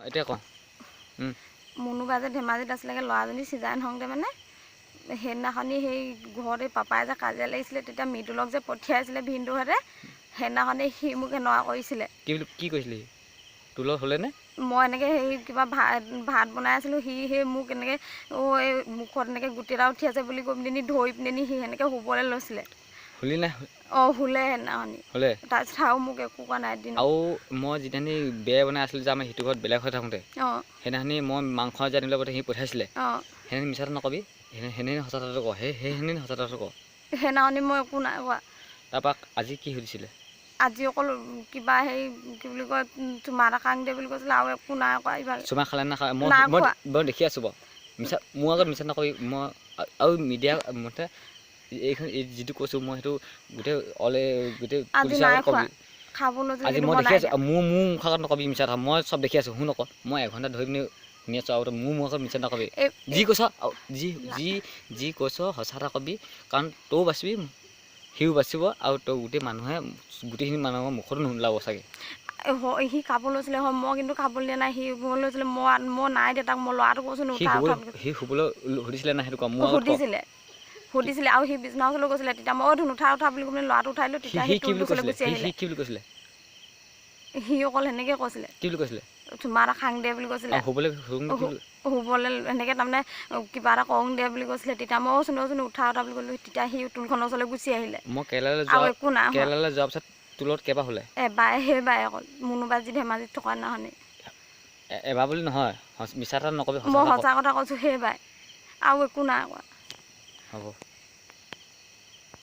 এতিয়া ক মুনুবা যে ধেমাজিত আছিলেগৈ ল'ৰাজনী চিজাইন হওঁতে মানে সেইদিনাখনি সেই ঘৰতে পাপাই যে কাজিয়া লাগিছিলে তেতিয়া মৃদুলক যে পঠিয়াইছিলে ভিনদেউহঁতে সেইদিনাখনি সি মোক এনেকুৱা কৰিছিলে। কি কৈছিলে তোৰ লগত হ'লেনে? মই এনেকৈ সেই কিবা ভাত বনাই আছিলোঁ সি সেই মোক এনেকৈ এই মুখত এনেকৈ গুটি এটা উঠি আছে বুলি কৈ পিনি ধৰি পিনি সি সেনেকৈ শুবলৈ লৈছিলে। শুলি নাই? অঁ শুলে সেইদিনাখনি। হ'লে তাৰপিছত আৰু মোক একো কোৱা নাই এদিনো। আৰু মই যিদিনাখনি বেৰ বনাই আছিলোঁ যে আমাৰ সিটো ঘৰত বেলেগ হৈ থাকোঁতে অঁ সেইদিনাখনি মই মাংস যে আনিবলৈ সি পঠাইছিলে অঁ সেইদিনাখনি মিছাটো নকবি, সেইদিনাখনি সঁচা কথাটো ক, সেইদিনাখনি সঁচা কথাটো ক। সেইদিনাখনি মই একো নাই কোৱা। তাৰপৰা আজি কি সুধিছিলে? আজি অকল কিবা হেৰি কি বুলি কয় চুমা এটা খাং দে বুলি কৈছিলে আৰু একো নাই কোৱা ইভাগে। চুমা খালে নাখায় নাই মই খোৱা। মই দেখি আছোঁ বাৰু মিছা মোৰ আগত মিছা নকবি। মই আৰু মিডিয়া মতে এইখন যিটো কৈছোঁ মই সেইটো গোটেই গোটেই আজি পুলিচৰ নাই আগত খোৱা কবি। খাব লৈছিলোঁ আজি কিন্তু মই দেখি নাই আছোঁ দিয়া। মোৰ মুখৰ আগত নকবি মিছা কথা। মই চব দেখি আছোঁ শুন আকৌ মই এঘণ্টা ধৰি পিনি শুনি আছোঁ আৰু মোৰ আগত মিছা নকবি। যি কৈছ যি কৈছ সঁচা এটা কবি কাৰণ তইও বাচিবি সিও বাচিব আৰু তই গোটেইখিনি মানুহৰ মুখতো নোলাব চাগে। সি খাব লৈছিলে হয় মই কিন্তু খাবলৈ দিয়া নাই। সি শুবলৈ লৈছিলে মই নাই দিয়া তাক। মই ল'ৰাটো কৈছোঁ সি উঠা উঠা শুবলৈ সুধিছিলে নাই সেইটো ক মোৰ আগত ক। সুধিছিলে আৰু সি বিচনা ওচৰলৈ গৈছিলে তেতিয়া মই ধুনু উঠা বুলি কৈ ল'ৰাটো উঠাই দিলোঁ তেতিয়া সি কি বুলি টোলটোৰ ওচৰলৈ কৈছিলে? গুচি আহিলে। কি বুলি কৈছিলে? সি অকল সেনেকৈ কৈছিলে কি বুলি কৈছিলে? চুমা এটা খাং দে বুলি কৈছিলে। আৰু শুবলৈ কি বুলি শুবলৈ সেনেকৈ তাৰমানে কিবা এটা কৰোঁ দে বুলি কৈছিলে তেতিয়া মই কৈছোঁ উঠা বুলি ক'লোঁ তেতিয়া সি টোলখনৰ ওচৰলৈ গুচি আহিলে। মই কেৰেলালৈ আৰু একো নাই হোৱা। যোৱাৰ পিছত তোৰ লগত কেইবাৰ শুলে? এবাৰ সেইবাৰে অকল মুনুবা যি ধেমাজিত থকা দিনাখনি। এবাৰ বুলি নহয় মিছা এটা নকবি মই কথা ক। সঁচা কথা কৈছোঁ সেইবাৰে আৰু একো নাই কোৱা। হ'ব।